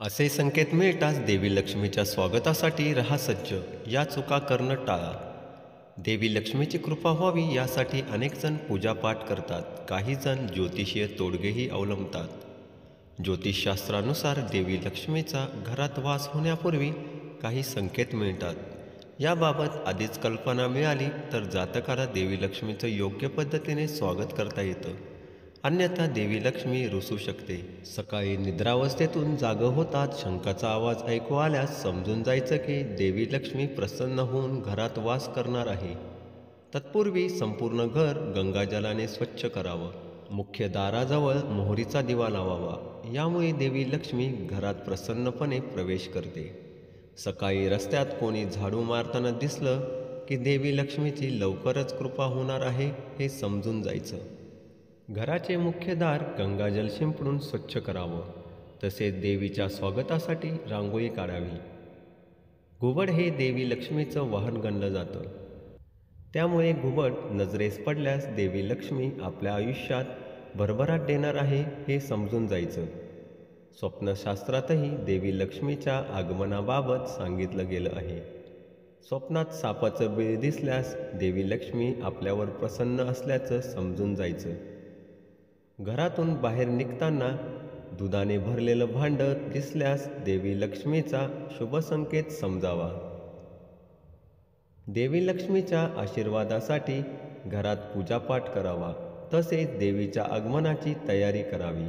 असे संकेत मिळताच देवी लक्ष्मीच्या स्वागतासाठी रहा सज्ज. या चुका करणं टाळा. देवी लक्ष्मीची कृपा व्हावी यासाठी अनेक जण पूजापाठ करतात. काही जण ज्योतिषीय तोडगेही अवलंबतात. ज्योतिषशास्त्रानुसार देवी लक्ष्मीचा घरात वास होण्यापूर्वी काही संकेत मिळतात. याबाबत आधीच कल्पना मिळाली तर जातकाला देवी लक्ष्मीचं योग्य पद्धतीने स्वागत करता येतं. अन्यथा देवी लक्ष्मी रुसू शकते. सकाळी निद्रावस्थेतून जागं होताच शंखाचा आवाज ऐकू आल्यास समजून जायचं की देवी लक्ष्मी प्रसन्न होऊन घरात वास करणार आहे. तत्पूर्वी संपूर्ण घर गंगाजलाने स्वच्छ करावं. मुख्य दाराजवळ मोहरीचा दिवा लावावा. यामुळे देवी लक्ष्मी घरात प्रसन्नपणे प्रवेश करते. सकाळी रस्त्यात कोणी झाडू मारताना दिसलं की देवी लक्ष्मीची लवकरच कृपा होणार आहे हे समजून जायचं. घराचे मुख्य दार गंगाजल शिंपडून स्वच्छ करावं. तसेच देवीच्या स्वागतासाठी रांगोळी काढावी. घुबड हे देवी लक्ष्मीचं वाहन गणलं जातं. त्यामुळे घुबड नजरेस पडल्यास देवी लक्ष्मी आपल्या आयुष्यात भरभराट देणार आहे हे समजून जायचं. स्वप्नशास्त्रातही देवी लक्ष्मीच्या आगमनाबाबत सांगितलं गेलं आहे. स्वप्नात सापाचं बिळ दिसल्यास देवी लक्ष्मी आपल्यावर प्रसन्न असल्याचं समजून जायचं. घरातून बाहेर निघताना दुधाने भरलेलं भांडं दिसल्यास देवी लक्ष्मीचा शुभ संकेत समजावा. देवी लक्ष्मीच्या आशीर्वादासाठी घरात पूजापाठ करावा. तसेच देवीच्या आगमनाची तयारी करावी.